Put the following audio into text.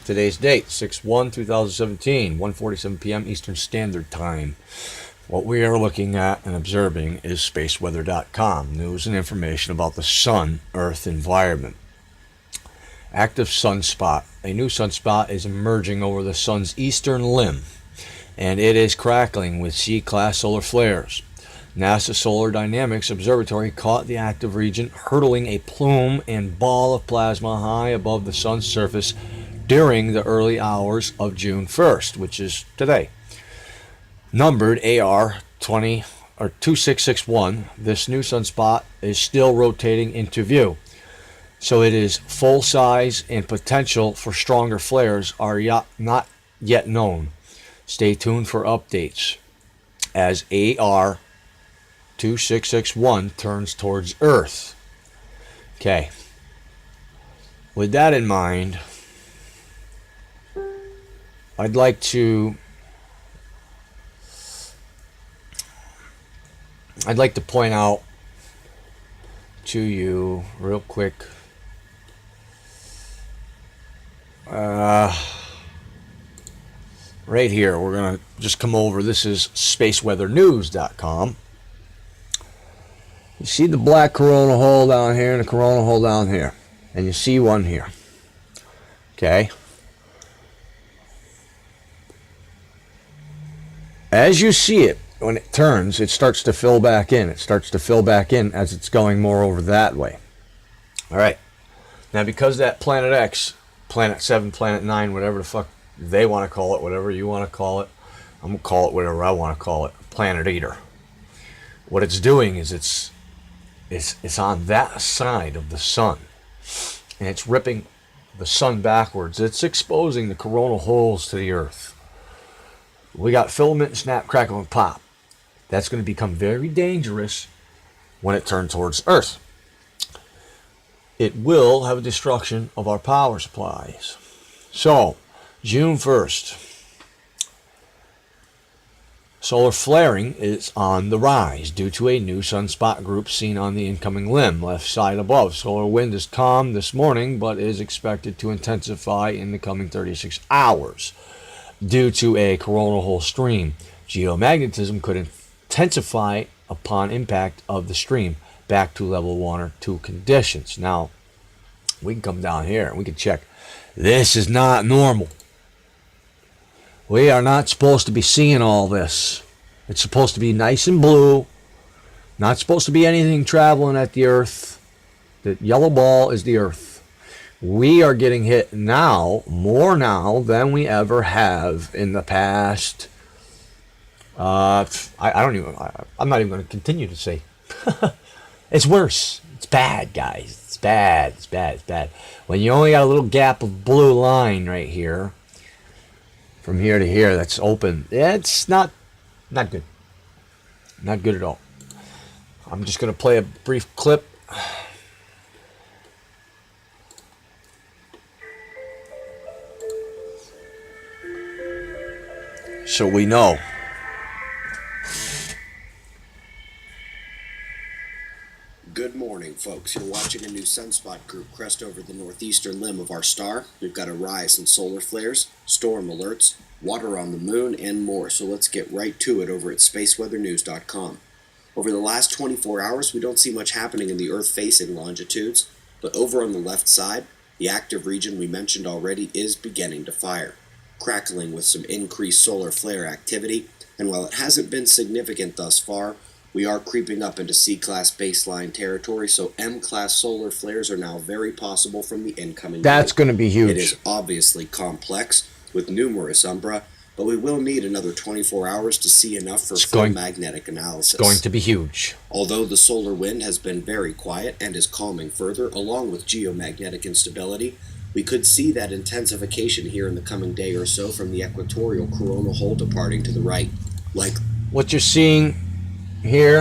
Today's date, 6/1/2017, 1:47 p.m. Eastern Standard Time. What we are looking at and observing is spaceweather.com, news and information about the Sun-Earth environment. Active sunspot. A new sunspot is emerging over the Sun's eastern limb, and it is crackling with C-class solar flares. NASA Solar Dynamics Observatory caught the active region hurtling a plume and ball of plasma high above the Sun's surface during the early hours of June 1st, which is today. Numbered AR 2661, this new sunspot is still rotating into view, so it is full size and potential for stronger flares are not yet known. Stay tuned for updates as AR 2661 turns towards Earth. Okay. With that in mind, I'd like to point out to you real quick right here. We're going to just come over. This is spaceweathernews.com. You see the black corona hole down here and the corona hole down here, and you see one here. Okay. As you see it, when it turns, it starts to fill back in. It starts to fill back in as it's going more over that way. All right. Now, because that Planet X, Planet 7, Planet 9, whatever the fuck they want to call it, whatever you want to call it, I'm going to call it whatever I want to call it, Planet Eater. What it's doing is it's on that side of the sun, and it's ripping the sun backwards. It's exposing the coronal holes to the Earth. We got filament, snap, crackle, and pop. That's going to become very dangerous when it turns towards Earth. It will have a destruction of our power supplies. So, June 1st. Solar flaring is on the rise due to a new sunspot group seen on the incoming limb, left side above. Solar wind is calm this morning, but is expected to intensify in the coming 36 hours. Due to a coronal hole stream, geomagnetism could intensify upon impact of the stream back to level 1 or 2 conditions. Now, we can come down here and we can check. This is not normal. We are not supposed to be seeing all this. It's supposed to be nice and blue. Not supposed to be anything traveling at the Earth. The yellow ball is the Earth. We are getting hit now, more now than we ever have in the past. I'm not even going to continue to say. It's worse. It's bad, guys. It's bad. It's bad. It's bad. When you only got a little gap of blue line right here, from here to here, that's open. It's not good. Not good at all. I'm just going to play a brief clip. So we know. Good morning, folks. You're watching a new sunspot group crest over the northeastern limb of our star. We've got a rise in solar flares, storm alerts, water on the moon, and more. So let's get right to it over at spaceweathernews.com. Over the last 24 hours, we don't see much happening in the Earth-facing longitudes, but over on the left side, the active region we mentioned already is beginning to fire, crackling with some increased solar flare activity, and while it hasn't been significant thus far, we are creeping up into C-class baseline territory, so M-class solar flares are now very possible from the incoming That's going to be huge. It is obviously complex, with numerous umbra, but we will need another 24 hours to see enough for full magnetic analysis. It's going to be huge. Although the solar wind has been very quiet and is calming further, along with geomagnetic instability, we could see that intensification here in the coming day or so from the equatorial coronal hole departing to the right. Like what you're seeing here